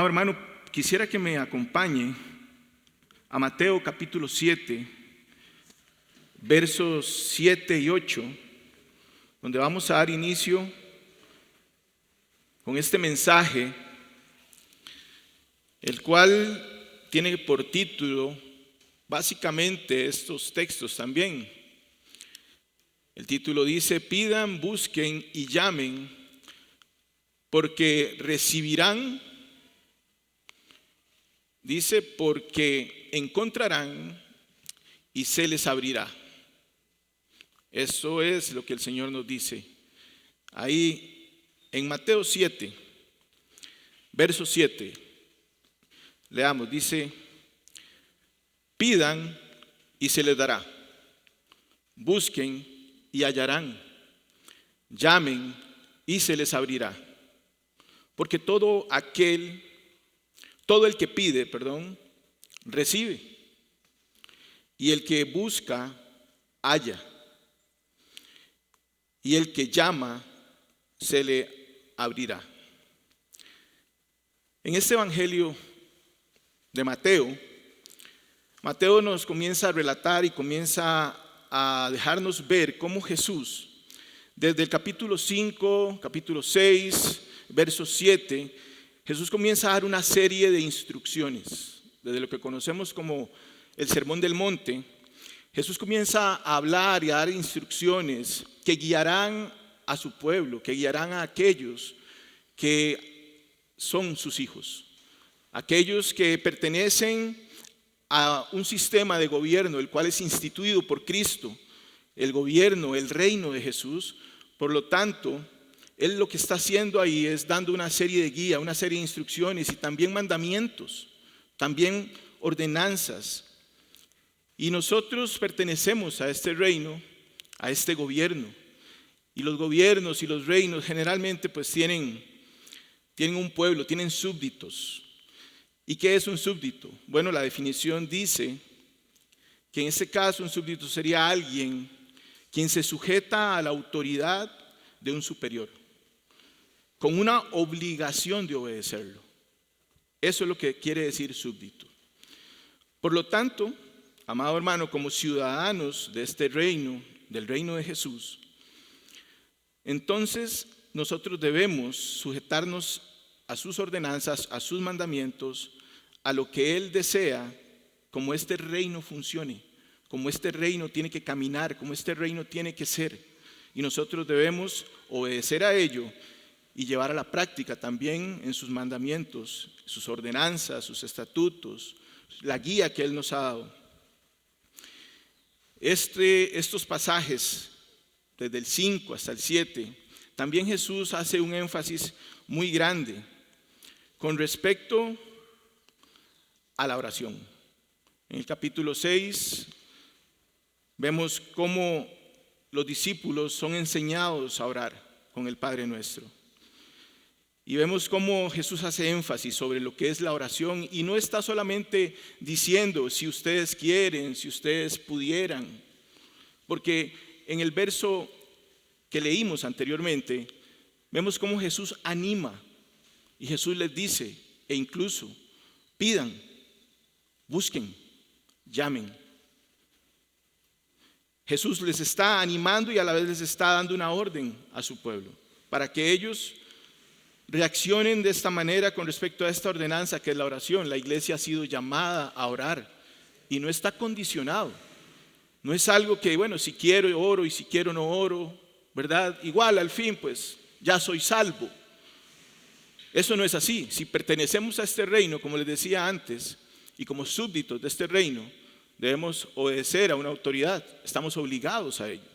Amado hermano, quisiera que me acompañe a Mateo capítulo 7, versos 7 y 8, donde vamos a dar inicio con este mensaje, el cual tiene por título básicamente estos textos también. El título dice: pidan, busquen y llamen, porque recibirán. Dice: porque encontrarán y se les abrirá. Eso es lo que el Señor nos dice ahí en Mateo 7, verso 7. Leamos, dice: pidan y se les dará, busquen y hallarán, llamen y se les abrirá. Porque todo el que pide, recibe, y el que busca, halla, y el que llama, se le abrirá. En este evangelio de Mateo nos comienza a relatar y comienza a dejarnos ver cómo Jesús, desde el capítulo 5, capítulo 6, verso 7, Jesús comienza a dar una serie de instrucciones. Desde lo que conocemos como el Sermón del Monte, Jesús comienza a hablar y a dar instrucciones que guiarán a su pueblo, que guiarán a aquellos que son sus hijos, aquellos que pertenecen a un sistema de gobierno, el cual es instituido por Cristo, el gobierno, el reino de Jesús. Por lo tanto, Él lo que está haciendo ahí es dando una serie de guías, una serie de instrucciones y también mandamientos, también ordenanzas. Y nosotros pertenecemos a este reino, a este gobierno. Y los gobiernos y los reinos generalmente pues tienen un pueblo, tienen súbditos. ¿Y qué es un súbdito? Bueno, la definición dice que en este caso un súbdito sería alguien quien se sujeta a la autoridad de un superior, con una obligación de obedecerlo. Eso es lo que quiere decir súbdito. Por lo tanto, amado hermano, como ciudadanos de este reino, del reino de Jesús, entonces nosotros debemos sujetarnos a sus ordenanzas, a sus mandamientos, a lo que Él desea, como este reino funcione, como este reino tiene que caminar, como este reino tiene que ser. Y nosotros debemos obedecer a ello y llevar a la práctica también en sus mandamientos, sus ordenanzas, sus estatutos, la guía que Él nos ha dado. Estos pasajes, desde el 5 hasta el 7, también Jesús hace un énfasis muy grande con respecto a la oración. En el capítulo 6 vemos cómo los discípulos son enseñados a orar con el Padre Nuestro. Y vemos cómo Jesús hace énfasis sobre lo que es la oración y no está solamente diciendo si ustedes quieren, si ustedes pudieran, porque en el verso que leímos anteriormente vemos cómo Jesús anima y Jesús les dice, e incluso pidan, busquen, llamen. Jesús les está animando y a la vez les está dando una orden a su pueblo para que ellos reaccionen de esta manera con respecto a esta ordenanza que es la oración. La iglesia ha sido llamada a orar y no está condicionado. No es algo que, bueno, si quiero oro y si quiero no oro, ¿verdad? Igual al fin pues ya soy salvo. Eso no es así. Si pertenecemos a este reino, como les decía antes, y como súbditos de este reino, debemos obedecer a una autoridad. Estamos obligados a ello.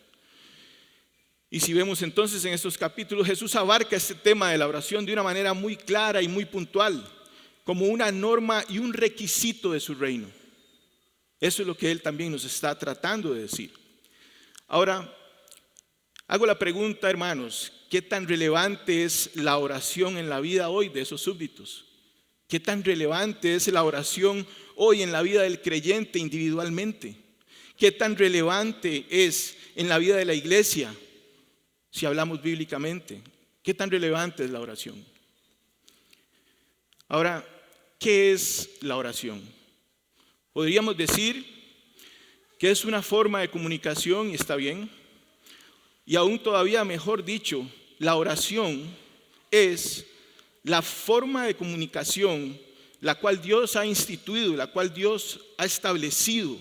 Y si vemos entonces en estos capítulos, Jesús abarca este tema de la oración de una manera muy clara y muy puntual, como una norma y un requisito de su reino. Eso es lo que Él también nos está tratando de decir. Ahora, hago la pregunta, hermanos, ¿qué tan relevante es la oración en la vida hoy de esos súbditos? ¿Qué tan relevante es la oración hoy en la vida del creyente individualmente? ¿Qué tan relevante es en la vida de la iglesia? Si hablamos bíblicamente, ¿qué tan relevante es la oración? Ahora, ¿qué es la oración? Podríamos decir que es una forma de comunicación y está bien. Y aún todavía mejor dicho, la oración es la forma de comunicación la cual Dios ha instituido, la cual Dios ha establecido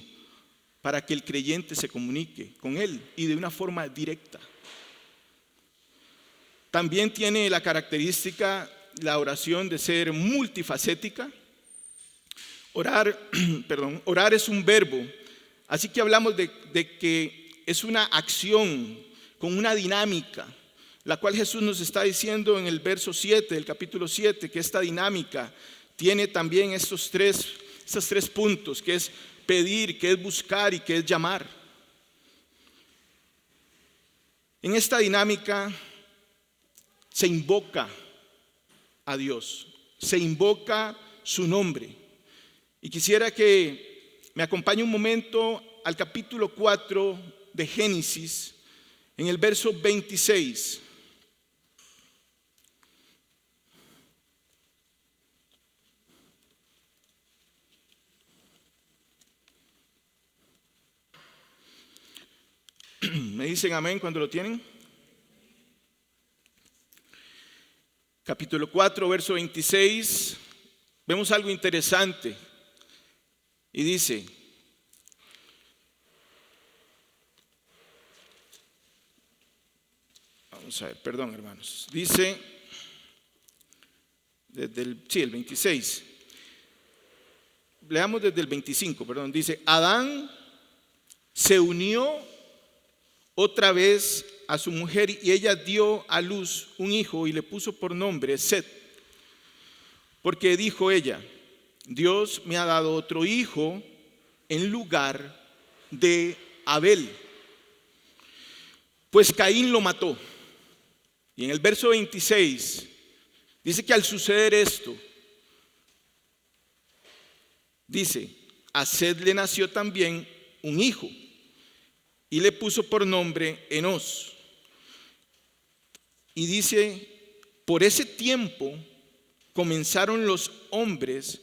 para que el creyente se comunique con Él y de una forma directa. También tiene la característica, la oración, de ser multifacética. Orar es un verbo, así que hablamos de que es una acción con una dinámica, la cual Jesús nos está diciendo en el verso 7 del capítulo 7, que esta dinámica tiene también estos tres puntos, que es pedir, que es buscar y que es llamar. En esta dinámica se invoca a Dios, se invoca su nombre. Y quisiera que me acompañe un momento al capítulo 4 de Génesis, en el verso 26. ¿Me dicen amén cuando lo tienen? Capítulo 4, verso 26. Vemos algo interesante. Y dice: vamos a ver, perdón hermanos. Dice, el 26. Leamos desde el 25, perdón. Dice: Adán se unió otra vez a su mujer y ella dio a luz un hijo y le puso por nombre Set. Porque dijo ella: Dios me ha dado otro hijo en lugar de Abel, pues Caín lo mató. Y en el verso 26 dice que al suceder esto, dice: a Set le nació también un hijo y le puso por nombre Enós. Y dice: por ese tiempo comenzaron los hombres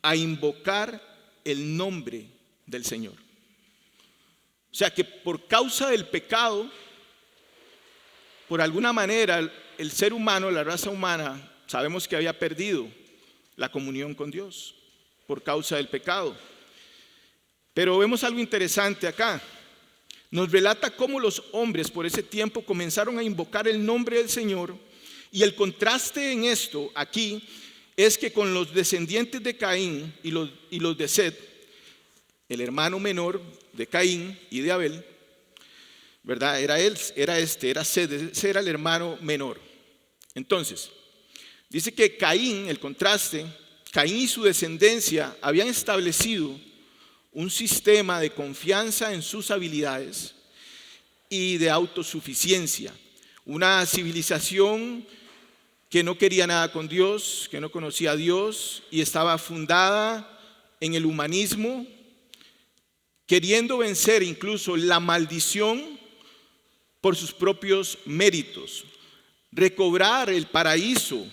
a invocar el nombre del Señor. O sea que por causa del pecado, por alguna manera, el ser humano, la raza humana, sabemos que había perdido la comunión con Dios por causa del pecado. Pero vemos algo interesante acá. Nos relata cómo los hombres por ese tiempo comenzaron a invocar el nombre del Señor, y el contraste en esto aquí es que con los descendientes de Caín y los de Set, el hermano menor de Caín y de Abel, ¿verdad? Era Set, ese era el hermano menor. Entonces, dice que Caín, el contraste, Caín y su descendencia habían establecido un sistema de confianza en sus habilidades y de autosuficiencia, una civilización que no quería nada con Dios, que no conocía a Dios y estaba fundada en el humanismo, queriendo vencer incluso la maldición por sus propios méritos, recobrar el paraíso,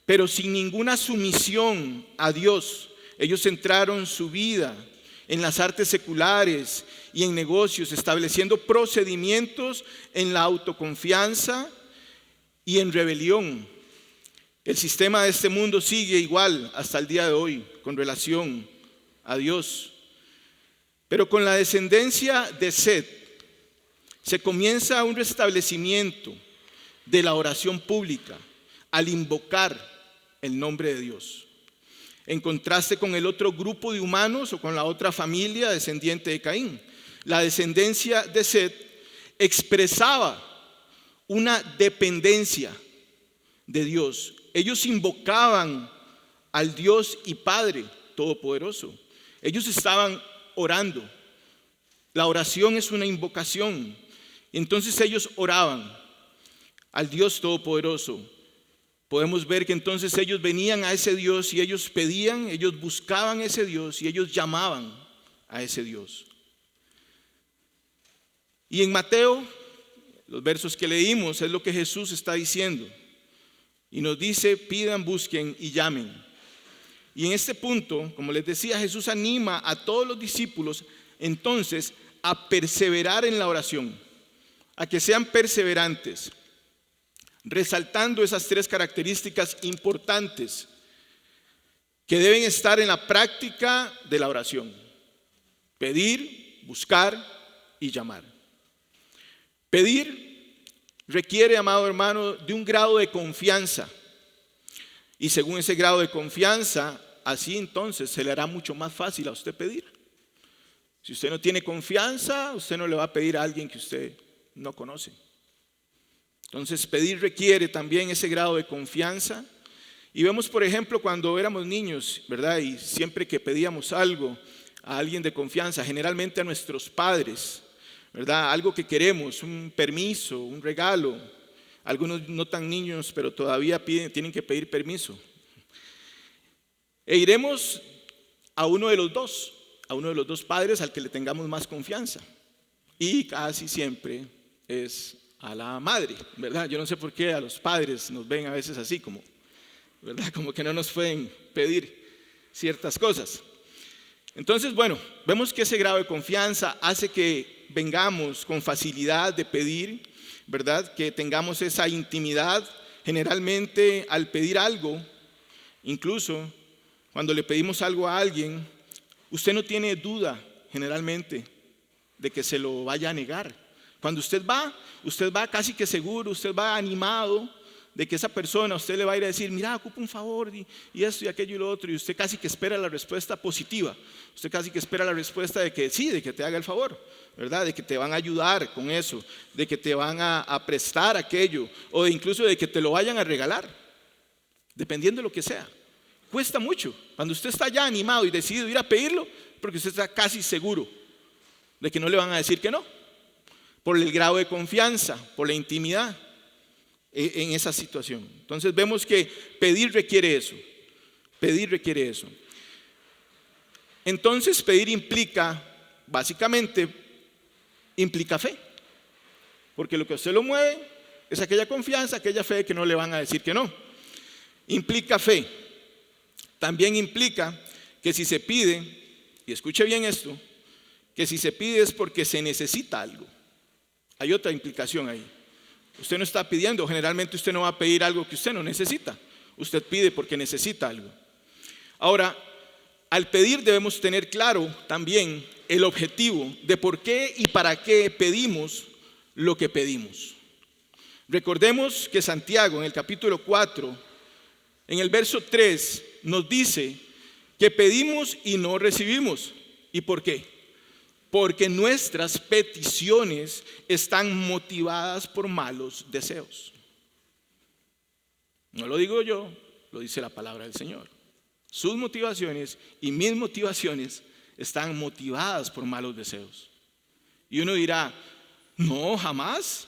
pero sin ninguna sumisión a Dios. Ellos centraron su vida en las artes seculares y en negocios, estableciendo procedimientos en la autoconfianza y en rebelión. El sistema de este mundo sigue igual hasta el día de hoy con relación a Dios. Pero con la descendencia de Set se comienza un restablecimiento de la oración pública al invocar el nombre de Dios. En contraste con el otro grupo de humanos o con la otra familia descendiente de Caín, la descendencia de Set expresaba una dependencia de Dios. Ellos invocaban al Dios y Padre Todopoderoso. Ellos estaban orando. La oración es una invocación. Entonces ellos oraban al Dios Todopoderoso. Podemos ver que entonces ellos venían a ese Dios y ellos pedían, ellos buscaban a ese Dios y ellos llamaban a ese Dios. Y en Mateo, los versos que leímos, es lo que Jesús está diciendo. Y nos dice: pidan, busquen y llamen. Y en este punto, como les decía, Jesús anima a todos los discípulos entonces a perseverar en la oración, a que sean perseverantes, resaltando esas 3 características importantes que deben estar en la práctica de la oración: pedir, buscar y llamar. Pedir requiere, amado hermano, de un grado de confianza. Y según ese grado de confianza, así entonces se le hará mucho más fácil a usted pedir. Si usted no tiene confianza, usted no le va a pedir a alguien que usted no conoce. Entonces, pedir requiere también ese grado de confianza. Y vemos, por ejemplo, cuando éramos niños, ¿verdad? Y siempre que pedíamos algo a alguien de confianza, generalmente a nuestros padres, ¿verdad? Algo que queremos, un permiso, un regalo. Algunos no tan niños, pero todavía tienen que pedir permiso. E iremos a uno de los dos padres al que le tengamos más confianza. Y casi siempre es a la madre, ¿verdad? Yo no sé por qué a los padres nos ven a veces así, como, ¿verdad? Como que no nos pueden pedir ciertas cosas. Entonces, bueno, vemos que ese grado de confianza hace que vengamos con facilidad de pedir, ¿verdad? Que tengamos esa intimidad. Generalmente al pedir algo, incluso cuando le pedimos algo a alguien, usted no tiene duda generalmente de que se lo vaya a negar. Cuando usted va casi que seguro, usted va animado de que esa persona, usted le va a ir a decir, mira, ocupo un favor y esto y aquello y lo otro, y usted casi que espera la respuesta positiva. Usted casi que espera la respuesta de que sí, de que te haga el favor, ¿verdad? De que te van a ayudar con eso, de que te van a prestar aquello, o de incluso de que te lo vayan a regalar, dependiendo de lo que sea. Cuesta mucho. Cuando usted está ya animado y decidido ir a pedirlo, porque usted está casi seguro de que no le van a decir que no, por el grado de confianza, por la intimidad en esa situación. Entonces vemos que pedir requiere eso. Pedir requiere eso. Entonces pedir implica, básicamente, implica fe. Porque lo que a usted lo mueve es aquella confianza, aquella fe de que no le van a decir que no. Implica fe. También implica que si se pide, y escuche bien esto, que si se pide es porque se necesita algo. Hay otra implicación ahí. Usted no está pidiendo, generalmente usted no va a pedir algo que usted no necesita. Usted pide porque necesita algo. Ahora, al pedir debemos tener claro también el objetivo de por qué y para qué pedimos lo que pedimos. Recordemos que Santiago en el capítulo 4, en el verso 3, nos dice que pedimos y no recibimos. ¿Y por qué? Porque nuestras peticiones están motivadas por malos deseos. No lo digo yo, lo dice la palabra del Señor. Sus motivaciones y mis motivaciones están motivadas por malos deseos. Y uno dirá, no, jamás.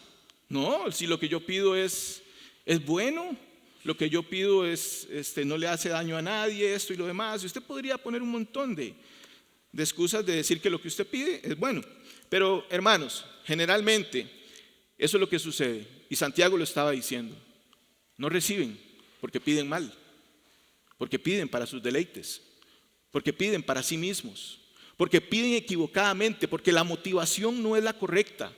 No, si lo que yo pido es bueno, lo que yo pido no le hace daño a nadie, esto y lo demás. Y usted podría poner un montón de excusas de decir que lo que usted pide es bueno. Pero hermanos, generalmente eso es lo que sucede. Y Santiago lo estaba diciendo. No reciben porque piden mal, porque piden para sus deleites, porque piden para sí mismos, porque piden equivocadamente, porque la motivación no es la correcta.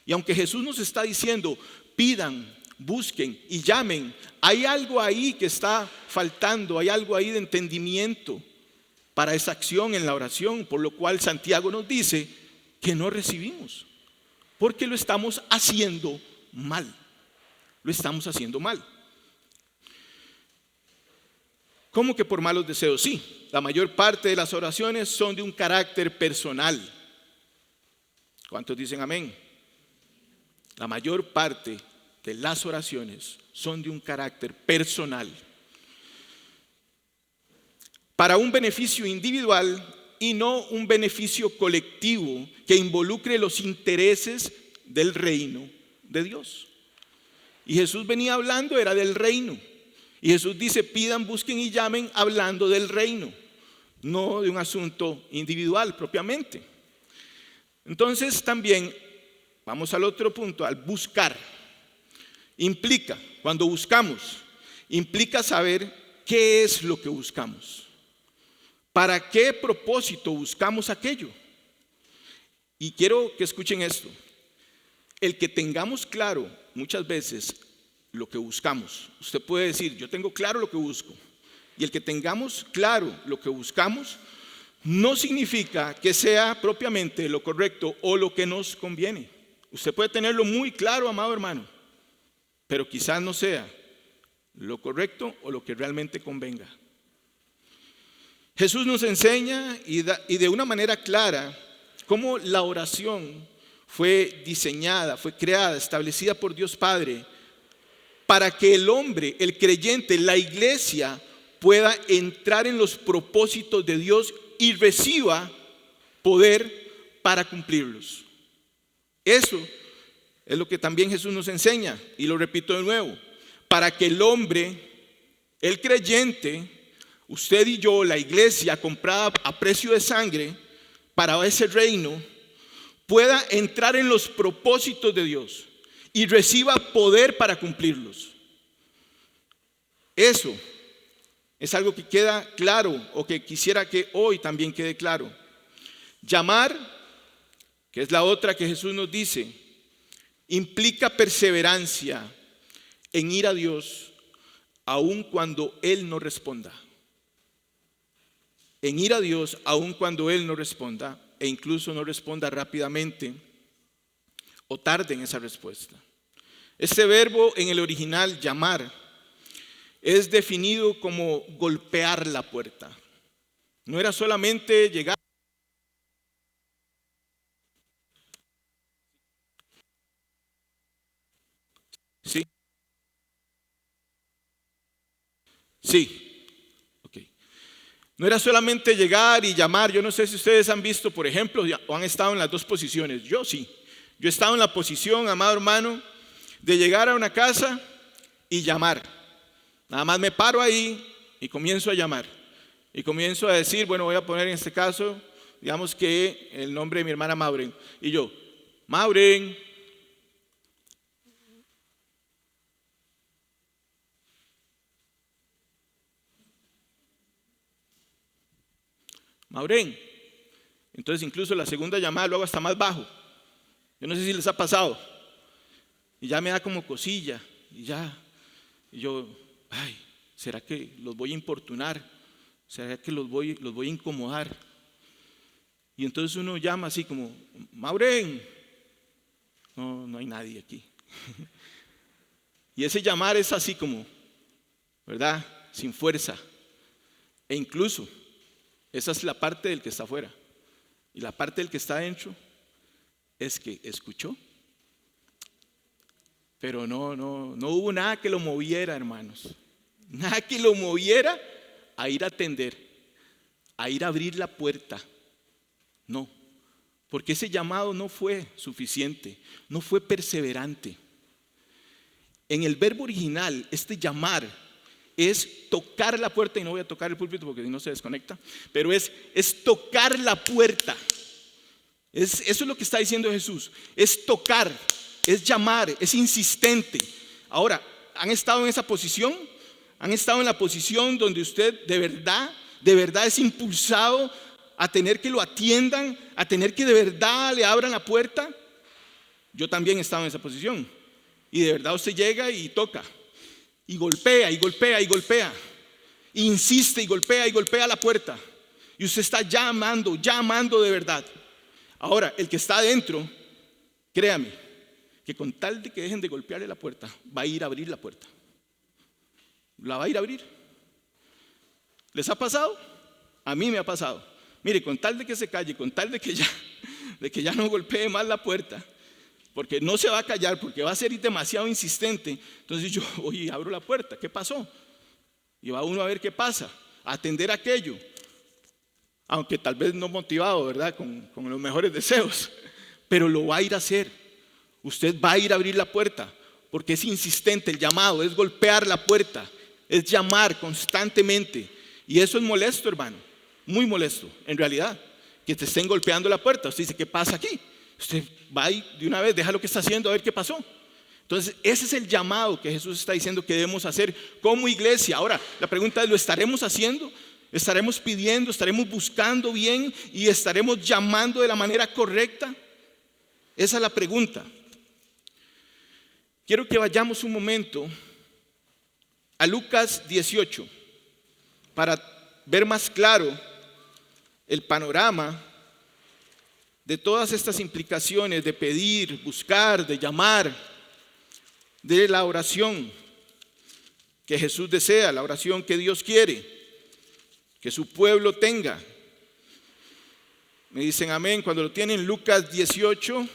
Y aunque Jesús nos está diciendo, pidan, busquen y llamen, hay algo ahí que está faltando, hay algo ahí de entendimiento para esa acción en la oración, por lo cual Santiago nos dice que no recibimos, porque lo estamos haciendo mal. Lo estamos haciendo mal. ¿Cómo que por malos deseos? Sí, la mayor parte de las oraciones son de un carácter personal. ¿Cuántos dicen amén? La mayor parte de las oraciones son de un carácter personal, para un beneficio individual y no un beneficio colectivo que involucre los intereses del reino de Dios. Y Jesús venía hablando, era del reino. Y Jesús dice, pidan, busquen y llamen, hablando del reino, no de un asunto individual propiamente. Entonces también, vamos al otro punto, al buscar. Implica, cuando buscamos, implica saber qué es lo que buscamos. ¿Para qué propósito buscamos aquello? Y quiero que escuchen esto. El que tengamos claro muchas veces lo que buscamos. Usted puede decir, yo tengo claro lo que busco. Y el que tengamos claro lo que buscamos no significa que sea propiamente lo correcto o lo que nos conviene. Usted puede tenerlo muy claro, amado hermano, pero quizás no sea lo correcto o lo que realmente convenga. Jesús nos enseña y de una manera clara cómo la oración fue diseñada, fue creada, establecida por Dios Padre para que el hombre, el creyente, la iglesia pueda entrar en los propósitos de Dios y reciba poder para cumplirlos. Eso es lo que también Jesús nos enseña, y lo repito de nuevo, para que el hombre, el creyente, usted y yo, la iglesia comprada a precio de sangre para ese reino, pueda entrar en los propósitos de Dios y reciba poder para cumplirlos. Eso es algo que queda claro, o que quisiera que hoy también quede claro. Llamar, que es la otra que Jesús nos dice, implica perseverancia en ir a Dios aun cuando Él no responda. En ir a Dios aun cuando Él no responda, e incluso no responda rápidamente o tarde en esa respuesta. Este verbo en el original, llamar, es definido como golpear la puerta. No era solamente llegar. Sí. Sí. Ok. No era solamente llegar y llamar. Yo no sé si ustedes han visto, por ejemplo, o han estado en las dos posiciones. Yo sí. Yo he estado en la posición, amado hermano, de llegar a una casa y llamar. Nada más me paro ahí y comienzo a llamar. Y comienzo a decir, bueno, voy a poner en este caso, digamos que el nombre de mi hermana Maureen. Y yo, Maureen. Maureen. Entonces incluso la segunda llamada lo hago hasta más bajo. Yo no sé si les ha pasado. Y ya me da como cosilla. Y yo, ay, ¿será que los voy a importunar? ¿Será que los voy a incomodar? Y entonces uno llama así como, Maureen. No hay nadie aquí. Y ese llamar es así como, ¿verdad? Sin fuerza. E incluso, esa es la parte del que está afuera. Y la parte del que está adentro es que escuchó. Pero no hubo nada que lo moviera, hermanos. Nada que lo moviera a ir a atender, a ir a abrir la puerta. No, porque ese llamado no fue suficiente, no fue perseverante. En el verbo original, este llamar es tocar la puerta, y no voy a tocar el púlpito porque si no se desconecta, pero es tocar la puerta. Eso es lo que está diciendo Jesús, es tocar, es llamar, es insistente. Ahora, ¿han estado en esa posición? ¿Han estado en la posición donde usted de verdad es impulsado a tener que lo atiendan, a tener que de verdad le abran la puerta? Yo también he estado en esa posición. Y de verdad usted llega y toca, y golpea, y golpea, y golpea, e insiste y golpea la puerta. Y usted está llamando de verdad. Ahora, el que está adentro, créame, que con tal de que dejen de golpearle la puerta, va a ir a abrir la puerta. La va a ir a abrir. ¿Les ha pasado? A mí me ha pasado. Mire, con tal de que se calle, con tal de que ya no golpee más la puerta, porque no se va a callar, porque va a ser demasiado insistente, entonces yo voy y abro la puerta. ¿Qué pasó? Y va uno a ver qué pasa, a atender aquello, aunque tal vez no motivado, ¿verdad? Con los mejores deseos, pero lo va a ir a hacer. Usted va a ir a abrir la puerta, porque es insistente el llamado, es golpear la puerta, es llamar constantemente. Y eso es molesto, hermano, muy molesto, en realidad, que te estén golpeando la puerta. Usted dice, ¿qué pasa aquí? Usted va y de una vez deja lo que está haciendo a ver qué pasó. Entonces, ese es el llamado que Jesús está diciendo que debemos hacer como iglesia. Ahora, la pregunta es, ¿lo estaremos haciendo? ¿Estaremos pidiendo, estaremos buscando bien y estaremos llamando de la manera correcta? Esa es la pregunta. Quiero que vayamos un momento a Lucas 18 para ver más claro el panorama de todas estas implicaciones de pedir, buscar, de llamar, de la oración que Jesús desea, la oración que Dios quiere que su pueblo tenga. Me dicen amén cuando lo tienen. Lucas 18,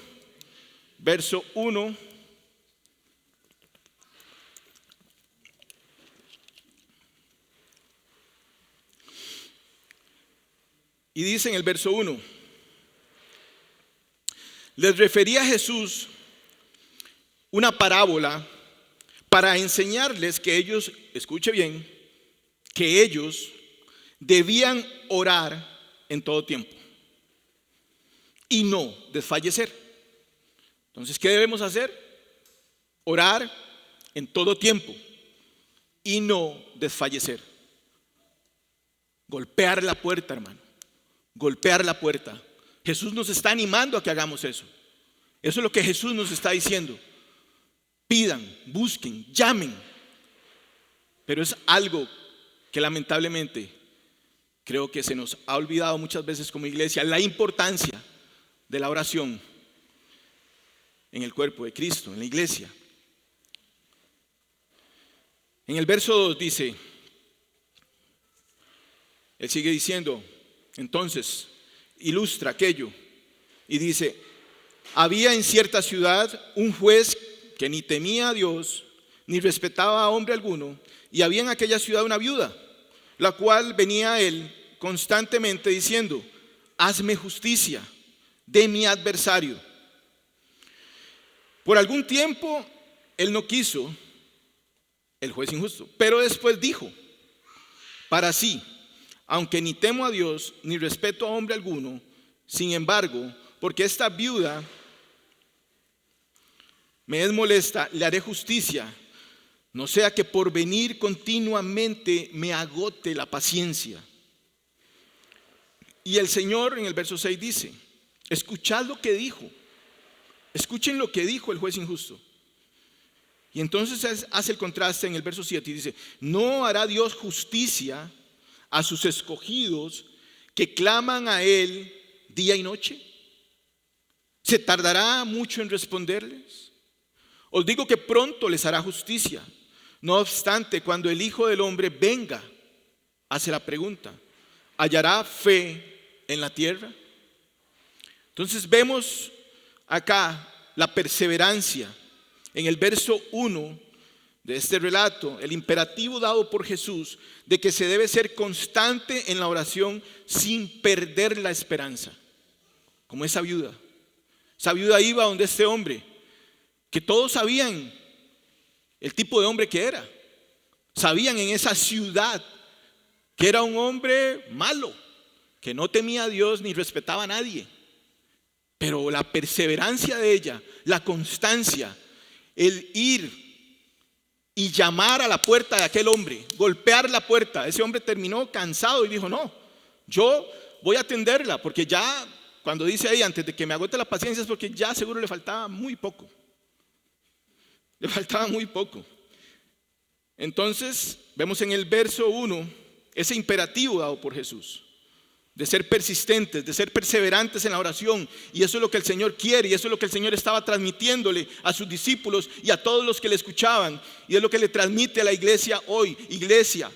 verso 1. Y dice en el verso 1: les refería Jesús una parábola para enseñarles que ellos, escuche bien, que ellos debían orar en todo tiempo y no desfallecer. Entonces, ¿qué debemos hacer? Orar en todo tiempo y no desfallecer. Golpear la puerta, hermano. Golpear la puerta. Jesús nos está animando a que hagamos eso. Eso es lo que Jesús nos está diciendo. Pidan, busquen, llamen. Pero es algo que lamentablemente creo que se nos ha olvidado muchas veces como iglesia, la importancia de la oración en el cuerpo de Cristo, en la iglesia. En el verso 2 dice, él sigue diciendo, entonces ilustra aquello y dice: había en cierta ciudad un juez que ni temía a Dios ni respetaba a hombre alguno, y había en aquella ciudad una viuda, la cual venía a él constantemente diciendo: hazme justicia de mi adversario. Por algún tiempo él no quiso, el juez injusto, pero después dijo para sí: aunque ni temo a Dios ni respeto a hombre alguno, sin embargo, porque esta viuda me es molesta, le haré justicia, no sea que por venir continuamente me agote la paciencia. Y el Señor en el verso 6 dice: escuchad lo que dijo, escuchen lo que dijo el juez injusto. Y entonces hace el contraste en el verso 7 y dice: ¿no hará Dios justicia a sus escogidos que claman a Él día y noche? ¿Se tardará mucho en responderles? Os digo que pronto les hará justicia. No obstante, cuando el Hijo del Hombre venga, hace la pregunta: ¿hallará fe en la tierra? Entonces vemos acá la perseverancia en el verso 1 de este relato, el imperativo dado por Jesús de que se debe ser constante en la oración sin perder la esperanza. Como esa viuda. Esa viuda iba donde este hombre, que todos sabían el tipo de hombre que era. Sabían en esa ciudad que era un hombre malo, que no temía a Dios ni respetaba a nadie. Pero la perseverancia de ella, la constancia, el ir y llamar a la puerta de aquel hombre, golpear la puerta. Ese hombre terminó cansado y dijo: no, yo voy a atenderla, porque ya, cuando dice ahí, antes de que me agote la paciencia, es porque ya seguro le faltaba muy poco. Le faltaba muy poco. Entonces vemos en el verso 1 ese imperativo dado por Jesús de ser persistentes, de ser perseverantes en la oración. Y eso es lo que el Señor quiere, y eso es lo que el Señor estaba transmitiéndole a sus discípulos y a todos los que le escuchaban. Y es lo que le transmite a la iglesia hoy. Iglesia,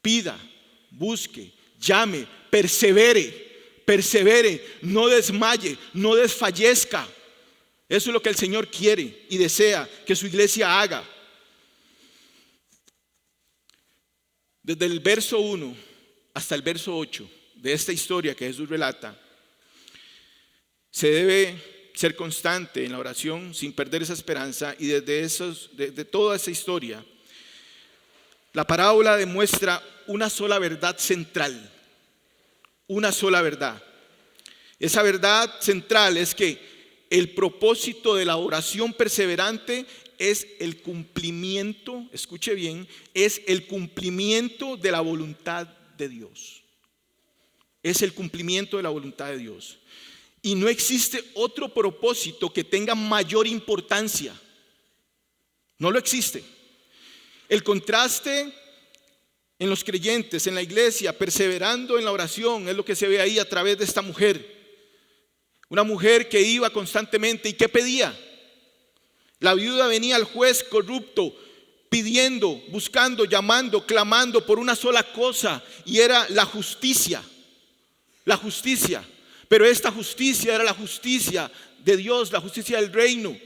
pida, busque, llame, persevere, no desmaye, no desfallezca. Eso es lo que el Señor quiere y desea que su iglesia haga. Desde el verso 1 hasta el verso 8 de esta historia que Jesús relata, se debe ser constante en la oración sin perder esa esperanza. Y desde toda esa historia, la parábola demuestra una sola verdad central. Una sola verdad. Esa verdad central es que el propósito de la oración perseverante es el cumplimiento, escuche bien, es el cumplimiento de la voluntad de Dios. Es el cumplimiento de la voluntad de Dios. Y no existe otro propósito que tenga mayor importancia. No lo existe. El contraste en los creyentes, en la iglesia, perseverando en la oración, es lo que se ve ahí a través de esta mujer. Una mujer que iba constantemente y ¿qué pedía? La viuda venía al juez corrupto pidiendo, buscando, llamando, clamando por una sola cosa, y era la justicia. La justicia. Pero esta justicia era la justicia de Dios, la justicia del reino.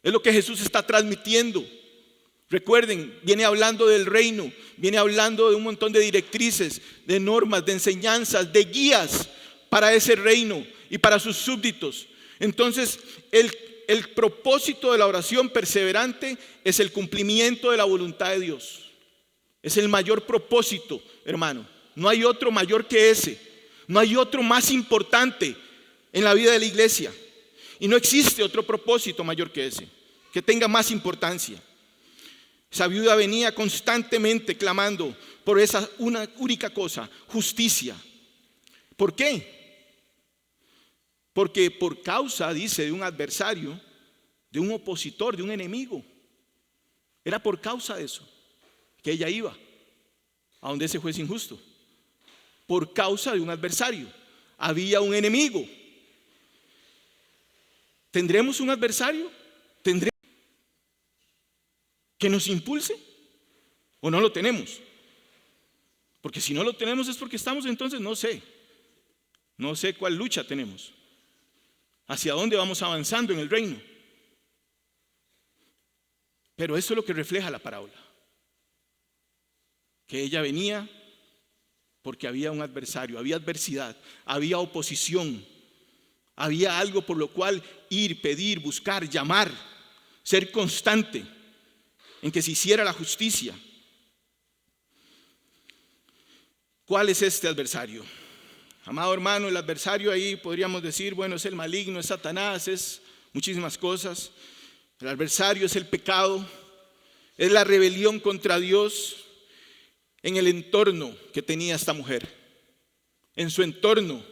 Es lo que Jesús está transmitiendo. Recuerden, viene hablando del reino, viene hablando de un montón de directrices, de normas, de enseñanzas, de guías para ese reino y para sus súbditos. Entonces, el propósito de la oración perseverante es el cumplimiento de la voluntad de Dios. Es el mayor propósito, hermano. No hay otro mayor que ese. No hay otro más importante en la vida de la iglesia. Y no existe otro propósito mayor que ese, que tenga más importancia. Esa viuda venía constantemente clamando por esa una única cosa, justicia. ¿Por qué? Porque por causa, dice, de un adversario, de un opositor, de un enemigo. Era por causa de eso que ella iba a donde ese juez injusto. Por causa de un adversario. Había un enemigo. ¿Tendremos un adversario? ¿Tendremos que nos impulse? ¿O no lo tenemos? Porque si no lo tenemos es porque estamos entonces, no sé cuál lucha tenemos. ¿Hacia dónde vamos avanzando en el reino? Pero eso es lo que refleja la parábola. Que ella venía porque había un adversario, había adversidad, había oposición, había algo por lo cual ir, pedir, buscar, llamar, ser constante en que se hiciera la justicia. ¿Cuál es este adversario? Amado hermano, el adversario ahí podríamos decir, bueno, es el maligno, es Satanás, es muchísimas cosas. El adversario es el pecado, es la rebelión contra Dios en el entorno que tenía esta mujer. En su entorno,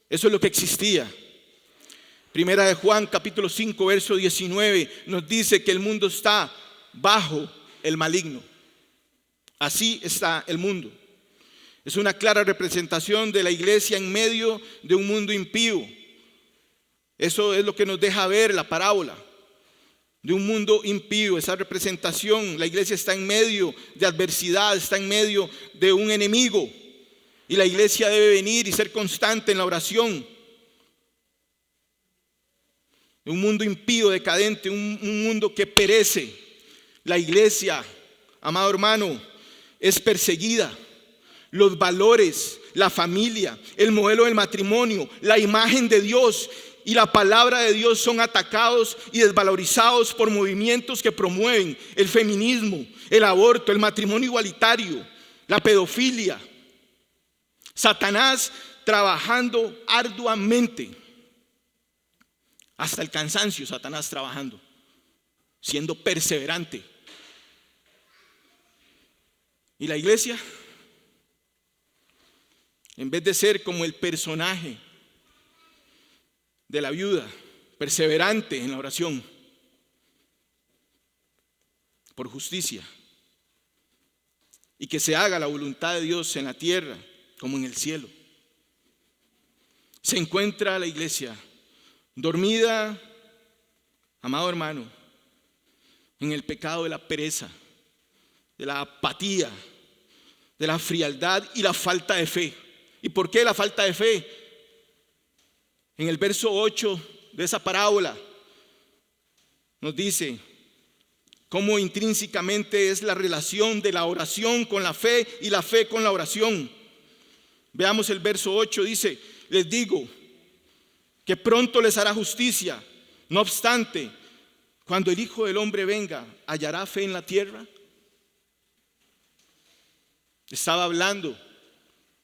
eso es lo que existía. Primera de Juan, capítulo 5, verso 19, nos dice que el mundo está bajo el maligno. Así está el mundo. Es una clara representación de la iglesia en medio de un mundo impío. Eso es lo que nos deja ver la parábola. De un mundo impío, esa representación. La iglesia está en medio de adversidad, está en medio de un enemigo. Y la iglesia debe venir y ser constante en la oración. Un mundo impío, decadente, un mundo que perece. La iglesia, amado hermano, es perseguida. Los valores, la familia, el modelo del matrimonio, la imagen de Dios y la palabra de Dios son atacados y desvalorizados por movimientos que promueven el feminismo, el aborto, el matrimonio igualitario, la pedofilia. Satanás trabajando arduamente, hasta el cansancio, Satanás trabajando, siendo perseverante. Y la iglesia, en vez de ser como el personaje de la viuda, perseverante en la oración por justicia y que se haga la voluntad de Dios en la tierra como en el cielo, se encuentra la iglesia dormida, amado hermano, en el pecado de la pereza, de la apatía, de la frialdad y la falta de fe. ¿Y por qué la falta de fe? En el verso 8 de esa parábola nos dice cómo intrínsecamente es la relación de la oración con la fe y la fe con la oración. Veamos el verso 8, dice, les digo que pronto les hará justicia. No obstante, cuando el Hijo del Hombre venga, ¿hallará fe en la tierra? Estaba hablando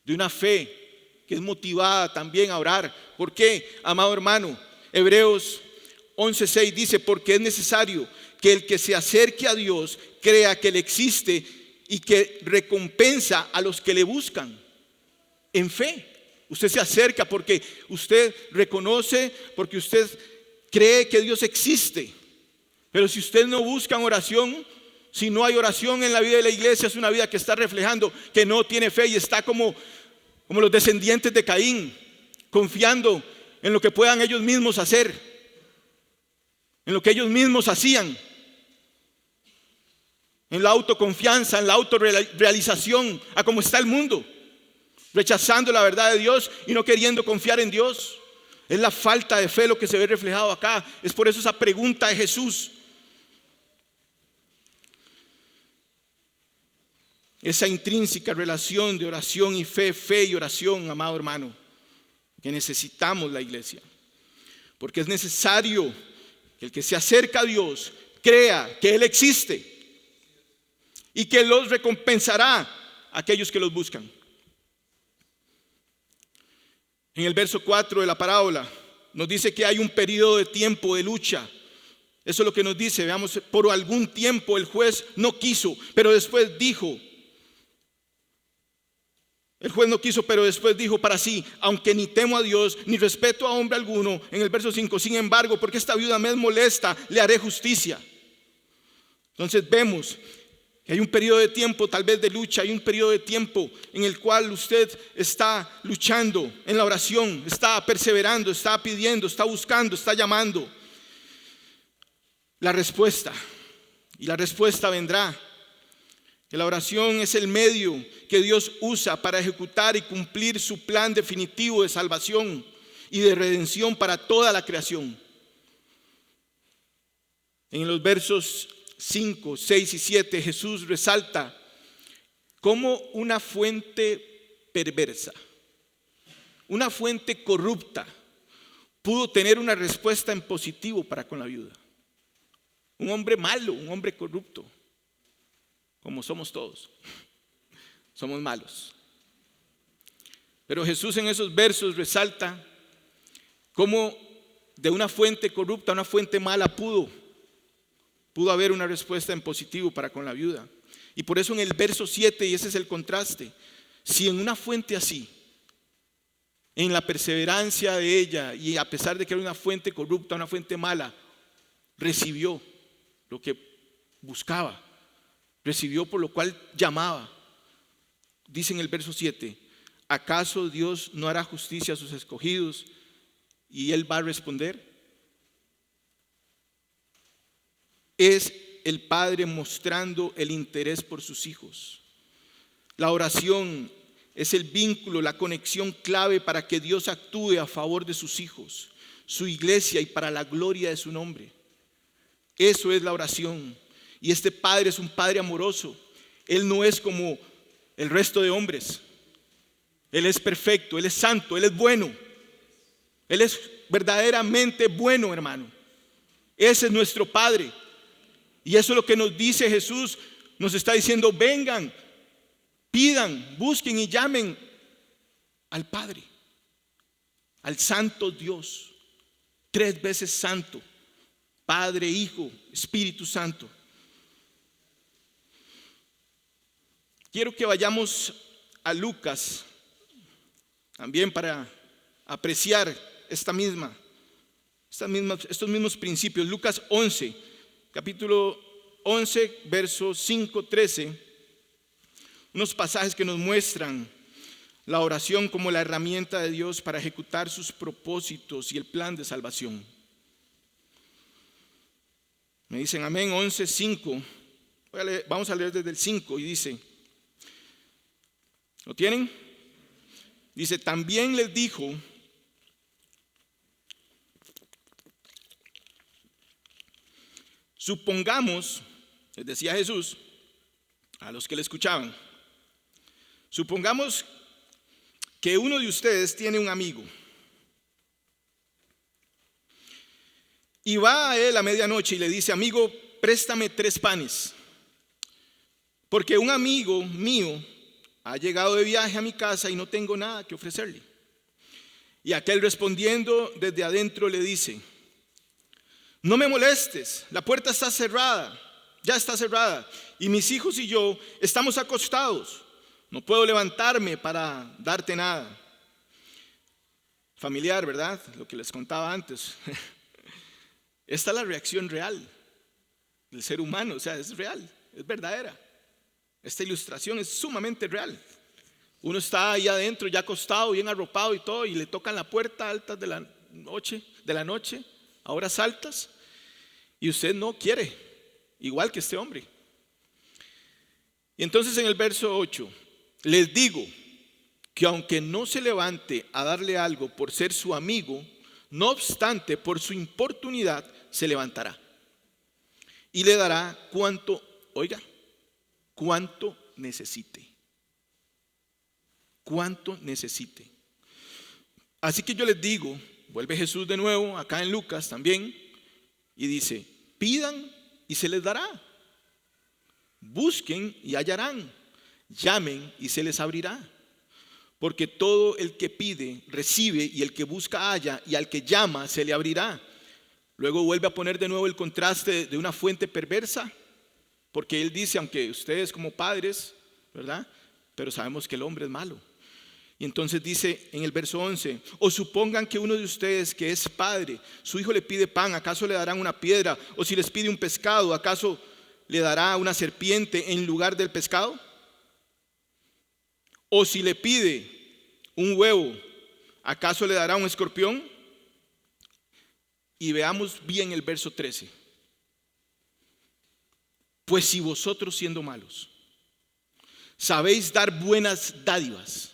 de una fe que es motivada también a orar. ¿Por qué, amado hermano? Hebreos 11:6 dice, porque es necesario que el que se acerque a Dios crea que Él existe y que recompensa a los que le buscan. en fe. Usted se acerca porque usted reconoce, porque usted cree que Dios existe. Pero si usted no busca oración, si no hay oración en la vida de la iglesia, es una vida que está reflejando que no tiene fe y está como los descendientes de Caín, confiando en lo que puedan ellos mismos hacer, en lo que ellos mismos hacían, en la autoconfianza, en la autorrealización, a cómo está el mundo, rechazando la verdad de Dios y no queriendo confiar en Dios. Es la falta de fe lo que se ve reflejado acá. Es por eso esa pregunta de Jesús, esa intrínseca relación de oración y fe, fe y oración, amado hermano, que necesitamos la iglesia. Porque es necesario que el que se acerca a Dios crea que Él existe y que los recompensará a aquellos que los buscan. En el verso 4 de la parábola nos dice que hay un periodo de tiempo de lucha. Eso es lo que nos dice. Veamos, por algún tiempo el juez no quiso, pero después dijo. El juez no quiso, pero después dijo para sí: aunque ni temo a Dios, ni respeto a hombre alguno. En el verso 5, sin embargo, porque esta viuda me es molesta, le haré justicia. Entonces vemos que hay un periodo de tiempo, tal vez de lucha, hay un periodo de tiempo en el cual usted está luchando en la oración, está perseverando, está pidiendo, está buscando, está llamando la respuesta. Y la respuesta vendrá. Que la oración es el medio que Dios usa para ejecutar y cumplir su plan definitivo de salvación y de redención para toda la creación. En los versos 5, 6 y 7 Jesús resalta cómo una fuente perversa, una fuente corrupta, pudo tener una respuesta en positivo para con la viuda. Un hombre malo, un hombre corrupto, como somos todos, somos malos. Pero Jesús en esos versos resalta cómo de una fuente corrupta a una fuente mala pudo haber una respuesta en positivo para con la viuda. Y por eso en el verso 7, y ese es el contraste, si en una fuente así, en la perseverancia de ella, y a pesar de que era una fuente corrupta, una fuente mala, recibió lo que buscaba, recibió por lo cual llamaba. Dice en el verso 7, ¿acaso Dios no hará justicia a sus escogidos? Y Él va a responder. Es el Padre mostrando el interés por sus hijos. La oración es el vínculo, la conexión clave para que Dios actúe a favor de sus hijos, su iglesia y para la gloria de su nombre. Eso es la oración. Y este Padre es un Padre amoroso. Él no es como el resto de hombres. Él es perfecto, Él es santo, Él es bueno. Él es verdaderamente bueno, hermano. Ese es nuestro Padre. Y eso es lo que nos dice Jesús. Nos está diciendo: vengan, pidan, busquen y llamen al Padre, al Santo Dios, 3 veces santo, Padre, Hijo, Espíritu Santo. Quiero que vayamos a Lucas también para apreciar estos mismos principios. Lucas 11, capítulo 11, versos 5, 13, unos pasajes que nos muestran la oración como la herramienta de Dios para ejecutar sus propósitos y el plan de salvación. Me dicen amén. 11, 5. Vamos a leer desde el 5 y dice, ¿lo tienen? Dice: también les dijo: supongamos, les decía Jesús a los que le escuchaban, supongamos que uno de ustedes tiene un amigo y va a él a medianoche y le dice: amigo, préstame 3 panes, porque un amigo mío ha llegado de viaje a mi casa y no tengo nada que ofrecerle. Y aquel respondiendo desde adentro le dice: no me molestes, la puerta está cerrada, ya está cerrada, y mis hijos y yo estamos acostados. no puedo levantarme para darte nada. Familiar, ¿verdad? Lo que les contaba antes. Esta es la reacción real del ser humano, o sea, es real, es verdadera. Esta ilustración es sumamente real. Uno está ahí adentro, ya acostado, bien arropado y todo, y le tocan la puerta altas de la noche, a horas altas, y usted no quiere, igual que este hombre. Y entonces en el verso 8, les digo que aunque no se levante a darle algo por ser su amigo, no obstante, por su importunidad se levantará y le dará cuanto necesite. Cuanto necesite. Así que yo les digo, vuelve Jesús de nuevo, acá en Lucas también, y dice, pidan y se les dará. Busquen y hallarán. Llamen y se les abrirá. Porque todo el que pide, recibe, y el que busca halla, y al que llama se le abrirá. Luego vuelve a poner de nuevo el contraste de una fuente perversa, porque él dice, aunque ustedes como padres, ¿verdad? Pero sabemos que el hombre es malo. Y entonces dice en el verso 11, o supongan que uno de ustedes que es padre, su hijo le pide pan, ¿acaso le darán una piedra? O si les pide un pescado, ¿acaso le dará una serpiente en lugar del pescado? O si le pide un huevo, ¿acaso le dará un escorpión? Y veamos bien el verso 13. Pues si vosotros siendo malos sabéis dar buenas dádivas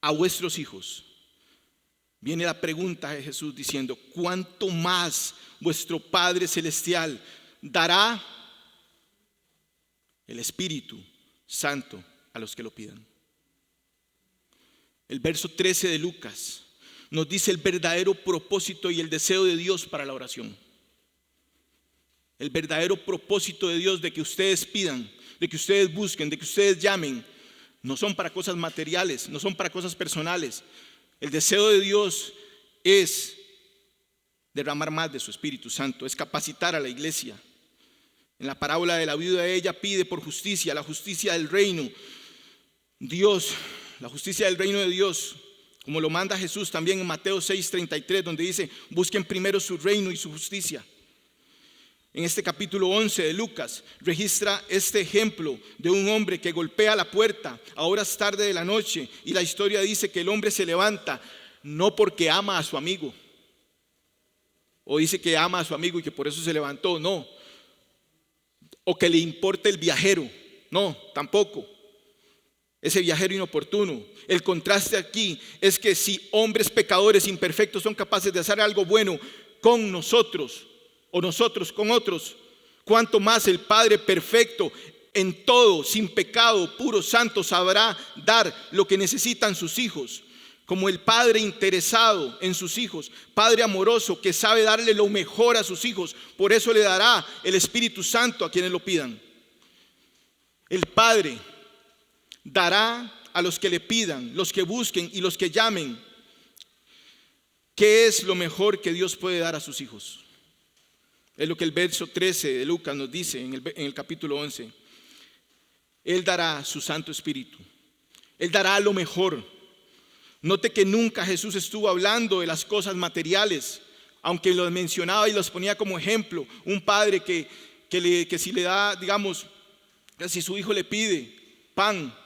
a vuestros hijos, viene la pregunta de Jesús diciendo, ¿cuánto más vuestro Padre Celestial dará el Espíritu Santo a los que lo pidan? El verso 13 de Lucas nos dice el verdadero propósito y el deseo de Dios para la oración. El verdadero propósito de Dios de que ustedes pidan, de que ustedes busquen, de que ustedes llamen, no son para cosas materiales, no son para cosas personales. El deseo de Dios es derramar más de su Espíritu Santo, es capacitar a la iglesia. En la parábola de la viuda, ella pide por justicia, la justicia del reino. Dios, la justicia del reino de Dios, como lo manda Jesús también en Mateo 6:33, donde dice, busquen primero su reino y su justicia. En este capítulo 11 de Lucas registra este ejemplo de un hombre que golpea la puerta a horas tarde de la noche, y la historia dice que el hombre se levanta no porque ama a su amigo, o dice que ama a su amigo y que por eso se levantó, no, o que le importa el viajero, no, tampoco, ese viajero inoportuno. El contraste aquí es que si hombres pecadores imperfectos son capaces de hacer algo bueno con nosotros, o nosotros con otros, cuánto más el Padre perfecto en todo, sin pecado, puro, santo, sabrá dar lo que necesitan sus hijos, como el Padre interesado en sus hijos, Padre amoroso que sabe darle lo mejor a sus hijos. Por eso le dará el Espíritu Santo a quienes lo pidan. El Padre dará a los que le pidan, los que busquen y los que llamen. ¿Qué es lo mejor que Dios puede dar a sus hijos? Es lo que el verso 13 de Lucas nos dice en el capítulo 11. Él dará su Santo Espíritu. Él dará lo mejor. Note que nunca Jesús estuvo hablando de las cosas materiales, aunque los mencionaba y los ponía como ejemplo. Un padre que si le da, digamos, si su hijo le pide pan,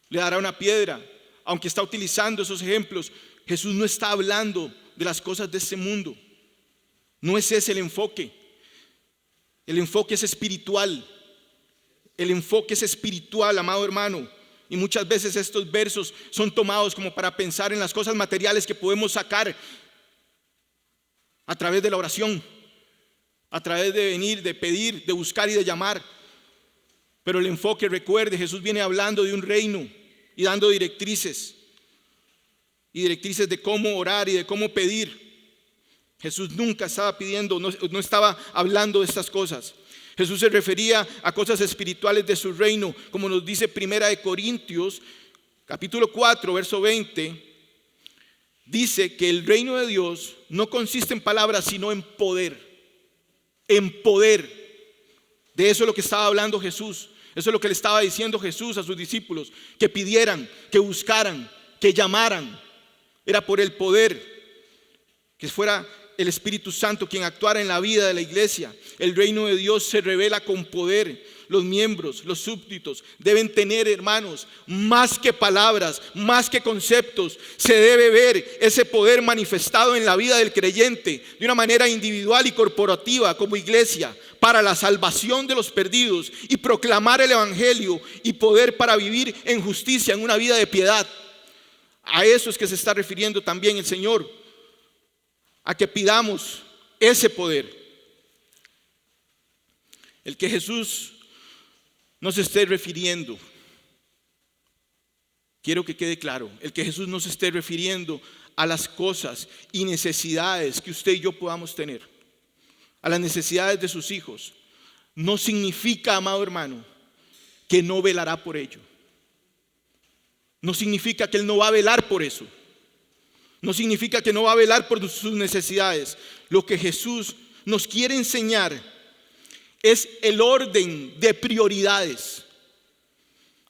le dará una piedra. Aunque está utilizando esos ejemplos, Jesús no está hablando de las cosas de este mundo. No es ese el enfoque. El enfoque es espiritual. El enfoque es espiritual, amado hermano. Y muchas veces estos versos son tomados como para pensar en las cosas materiales que podemos sacar a través de la oración, a través de venir, de pedir, de buscar y de llamar. Pero el enfoque, recuerde, Jesús viene hablando de un reino y dando directrices. Y directrices de cómo orar y de cómo pedir. Jesús nunca estaba pidiendo, no estaba hablando de estas cosas. Jesús se refería a cosas espirituales de su reino, como nos dice Primera de Corintios, capítulo 4, verso 20. Dice que el reino de Dios no consiste en palabras, sino en poder. En poder. De eso es lo que estaba hablando Jesús. Eso es lo que le estaba diciendo Jesús a sus discípulos, que pidieran, que buscaran, que llamaran. Era por el poder, que fuera el Espíritu Santo quien actuara en la vida de la iglesia. El reino de Dios se revela con poder. Los miembros, los súbditos deben tener, hermanos, más que palabras, más que conceptos. Se debe ver ese poder manifestado en la vida del creyente de una manera individual y corporativa como iglesia para la salvación de los perdidos y proclamar el evangelio y poder para vivir en justicia, en una vida de piedad. A eso es que se está refiriendo también el Señor, a que pidamos ese poder. El que Jesús no se esté refiriendo, quiero que quede claro, el que Jesús no se esté refiriendo a las cosas y necesidades que usted y yo podamos tener, a las necesidades de sus hijos, no significa, amado hermano, que no velará por ello. No significa que Él no va a velar por eso. No significa que no va a velar por sus necesidades. Lo que Jesús nos quiere enseñar es el orden de prioridades.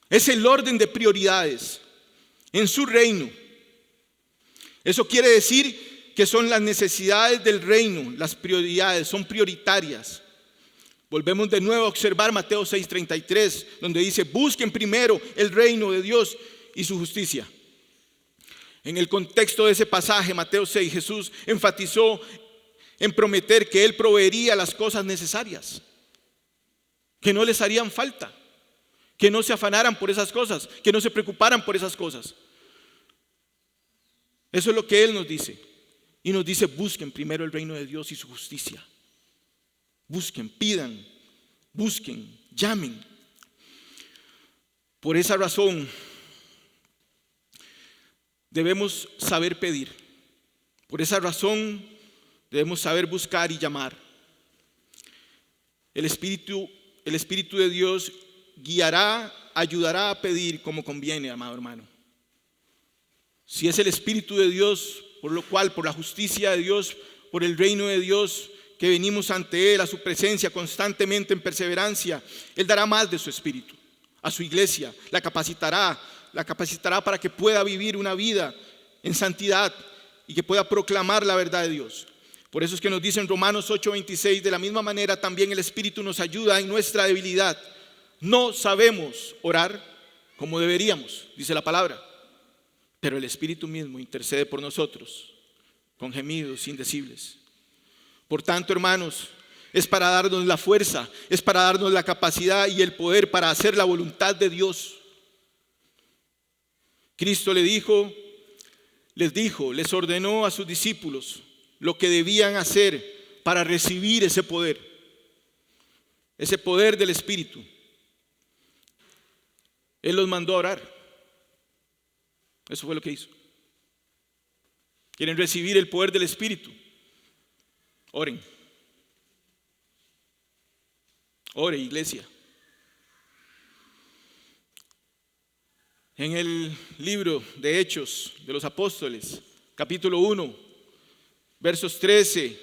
Es el orden de prioridades en su reino. Eso quiere decir que son las necesidades del reino, las prioridades, son prioritarias. Volvemos de nuevo a observar Mateo 6:33, donde dice: busquen primero el reino de Dios y su justicia. En el contexto de ese pasaje, Mateo 6, Jesús enfatizó en prometer que Él proveería las cosas necesarias, que no les harían falta, que no se afanaran por esas cosas, que no se preocuparan por esas cosas. Eso es lo que Él nos dice. Y nos dice: busquen primero el reino de Dios y su justicia. Busquen, pidan, busquen, llamen. Por esa razón debemos saber pedir. Por esa razón debemos saber buscar y llamar. El Espíritu de Dios guiará, ayudará a pedir como conviene, amado hermano. Si es el Espíritu de Dios, por lo cual, por la justicia de Dios, por el reino de Dios, que venimos ante Él, a su presencia constantemente en perseverancia, Él dará más de su Espíritu a su iglesia, la capacitará para que pueda vivir una vida en santidad y que pueda proclamar la verdad de Dios. Por eso es que nos dice en Romanos 8:26: de la misma manera también el Espíritu nos ayuda en nuestra debilidad. No sabemos orar como deberíamos, dice la palabra, pero el Espíritu mismo intercede por nosotros con gemidos indecibles. Por tanto, hermanos, es para darnos la fuerza, es para darnos la capacidad y el poder para hacer la voluntad de Dios. Cristo les ordenó a sus discípulos lo que debían hacer para recibir ese poder del Espíritu. Él los mandó a orar. Eso fue lo que hizo. ¿Quieren recibir el poder del Espíritu? Oren. Ore, iglesia. En el libro de Hechos de los Apóstoles, capítulo 1, versos 13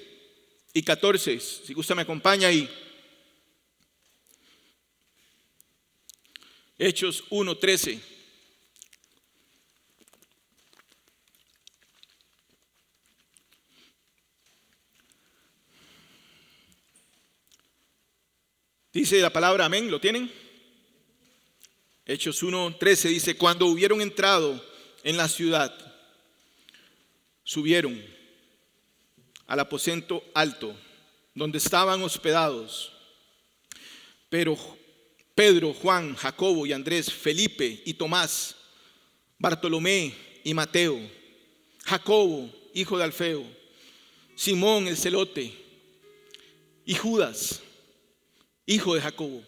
y 14, si gusta me acompaña ahí. Hechos 1:13. Dice la palabra amén, ¿lo tienen? Hechos 1:13 dice: cuando hubieron entrado en la ciudad, subieron al aposento alto, donde estaban hospedados Pedro, Juan, Jacobo y Andrés, Felipe y Tomás, Bartolomé y Mateo, Jacobo, hijo de Alfeo, Simón el celote y Judas, hijo de Jacobo.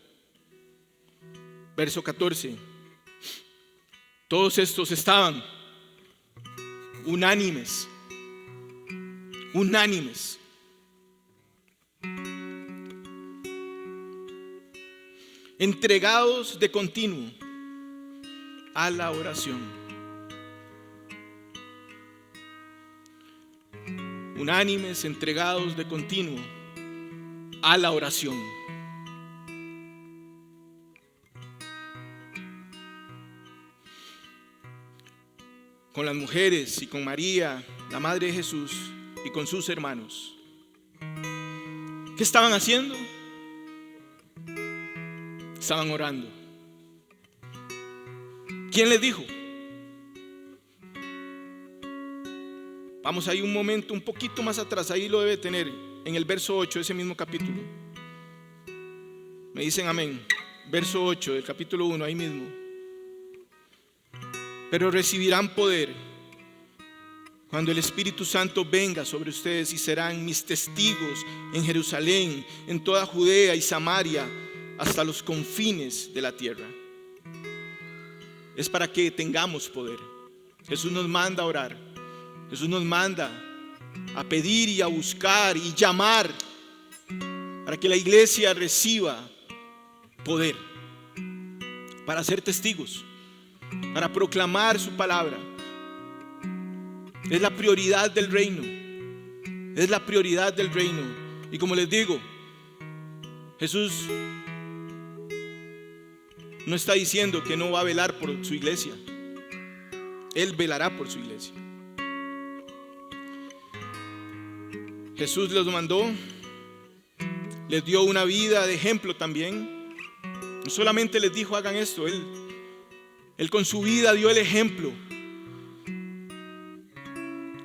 Verso 14. Todos estos estaban unánimes, entregados de continuo a la oración. Unánimes, entregados de continuo a la oración. con las mujeres y con María, la madre de Jesús, y con sus hermanos. ¿Qué estaban haciendo? Estaban orando. ¿Quién les dijo? Vamos ahí un momento, un poquito más atrás, ahí lo debe tener, en el verso 8 de ese mismo capítulo. Me dicen amén. Verso 8 del capítulo 1, ahí mismo. Pero recibirán poder cuando el Espíritu Santo venga sobre ustedes, y serán mis testigos en Jerusalén, en toda Judea y Samaria, hasta los confines de la tierra. Es para que tengamos poder. Jesús nos manda a orar. Jesús nos manda a pedir y a buscar y llamar para que la iglesia reciba poder para ser testigos, para proclamar su palabra. Es la prioridad del reino. Es la prioridad del reino. Y como les digo, Jesús no está diciendo que no va a velar por su iglesia. Él velará por su iglesia. Jesús los mandó, les dio una vida de ejemplo también. No solamente les dijo hagan esto, Él con su vida dio el ejemplo.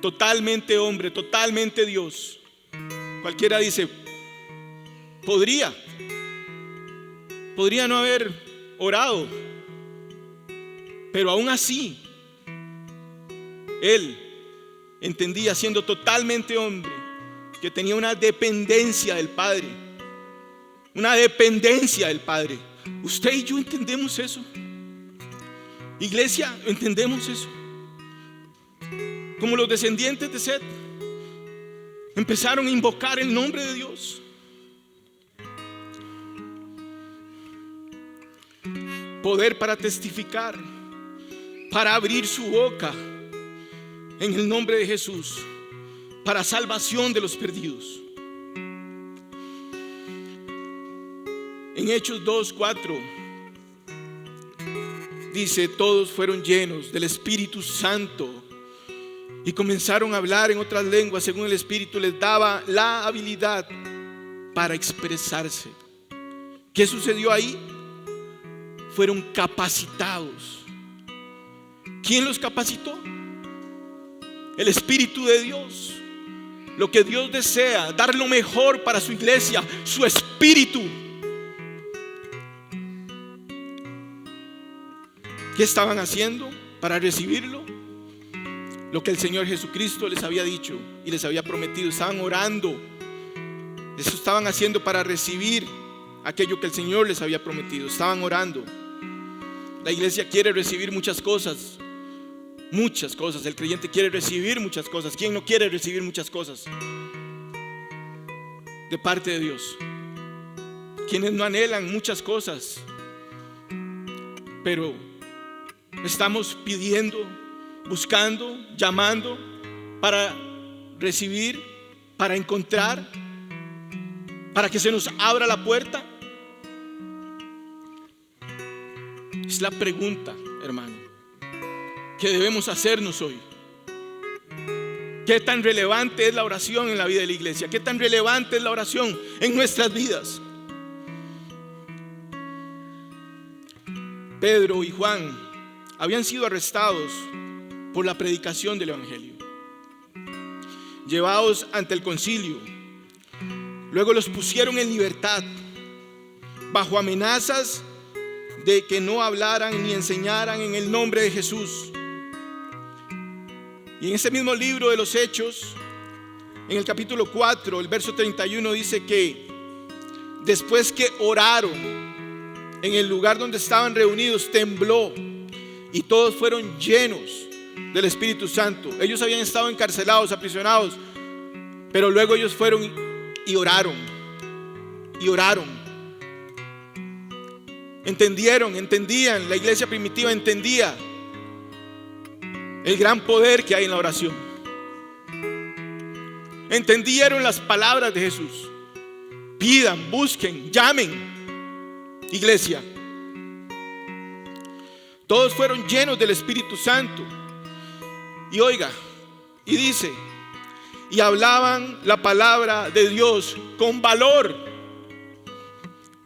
Totalmente hombre, totalmente Dios. Cualquiera dice, podría no haber orado, pero aún así Él entendía, siendo totalmente hombre, que tenía una dependencia del Padre. Una dependencia del Padre. Usted y yo entendemos eso. Iglesia, entendemos eso. Como los descendientes de Set empezaron a invocar el nombre de Dios. Poder para testificar, para abrir su boca en el nombre de Jesús, para salvación de los perdidos. En Hechos 2:4 dice, todos fueron llenos del Espíritu Santo y comenzaron a hablar en otras lenguas según el Espíritu les daba la habilidad para expresarse. ¿Qué sucedió ahí? Fueron capacitados. ¿Quién los capacitó? El Espíritu de Dios. Lo que Dios desea, dar lo mejor para su iglesia, su Espíritu. ¿Qué estaban haciendo para recibirlo? Lo que el Señor Jesucristo les había dicho y les había prometido. Estaban orando. Eso estaban haciendo para recibir aquello que el Señor les había prometido. Estaban orando. La iglesia quiere recibir muchas cosas. Muchas cosas. El creyente quiere recibir muchas cosas. ¿Quién no quiere recibir muchas cosas de parte de Dios? Quienes no anhelan muchas cosas, pero estamos pidiendo, buscando, llamando para recibir, para encontrar, para que se nos abra la puerta. Es la pregunta, hermano, que debemos hacernos hoy. ¿Qué tan relevante es la oración en la vida de la iglesia? ¿Qué tan relevante es la oración en nuestras vidas? Pedro y Juan habían sido arrestados por la predicación del evangelio, llevados ante el concilio. Luego los pusieron en libertad bajo amenazas de que no hablaran ni enseñaran en el nombre de Jesús. Y en ese mismo libro de los Hechos, en el capítulo 4, el verso 31 dice que después que oraron en el lugar donde estaban reunidos, tembló y todos fueron llenos del Espíritu Santo. Ellos habían estado encarcelados, aprisionados, pero luego ellos fueron y oraron. Entendían, la iglesia primitiva entendía el gran poder que hay en la oración. Entendieron las palabras de Jesús. Pidan, busquen, llamen. Iglesia, todos fueron llenos del Espíritu Santo Y oiga, y dice, y hablaban la palabra de Dios con valor.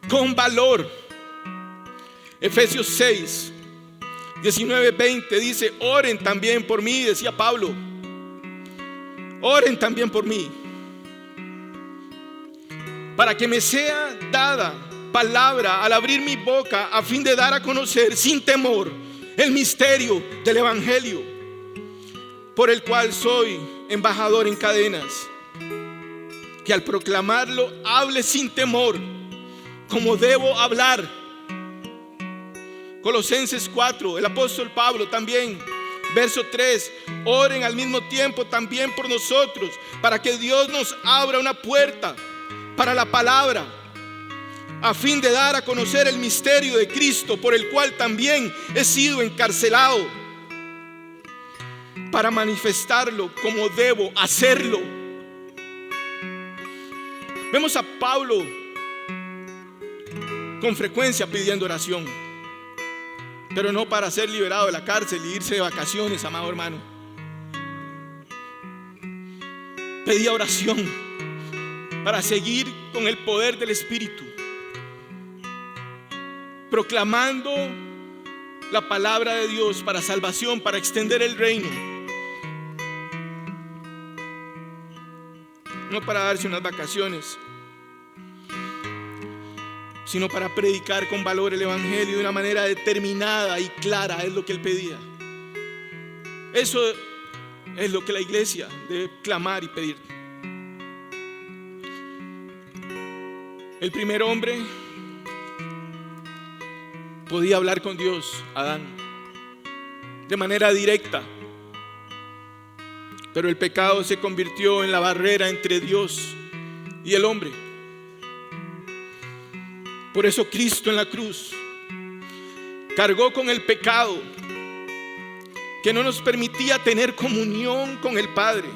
Con valor. Efesios 6, 19, 20 dice: oren también por mí, decía Pablo. Oren también por mí, para que me sea dada palabra al abrir mi boca, a fin de dar a conocer sin temor el misterio del evangelio, por el cual soy embajador en cadenas, que al proclamarlo hable sin temor, como debo hablar. Colosenses 4, el apóstol Pablo también, verso 3: oren al mismo tiempo también por nosotros, para que Dios nos abra una puerta para la palabra, a fin de dar a conocer el misterio de Cristo, por el cual también he sido encarcelado, para manifestarlo como debo hacerlo. Vemos a Pablo con frecuencia pidiendo oración, pero no para ser liberado de la cárcel y irse de vacaciones, amado hermano. Pedía oración para seguir con el poder del Espíritu, proclamando la palabra de Dios para salvación, para extender el reino, no para darse unas vacaciones, sino para predicar con valor el evangelio de una manera determinada y clara. Es lo que él pedía. Eso es lo que la iglesia debe clamar y pedir. El primer hombre podía hablar con Dios, Adán, de manera directa, pero el pecado se convirtió en la barrera entre Dios y el hombre. Por eso Cristo en la cruz cargó con el pecado que no nos permitía tener comunión con el Padre,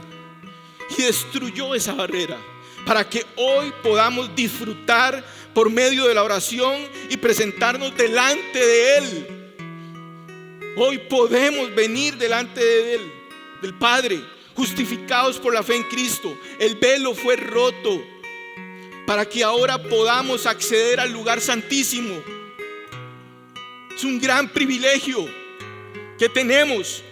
y destruyó esa barrera para que hoy podamos disfrutar por medio de la oración y presentarnos delante de Él. Hoy podemos venir delante de Él, del Padre, justificados por la fe en Cristo. El velo fue roto para que ahora podamos acceder al lugar santísimo. Es un gran privilegio que tenemos.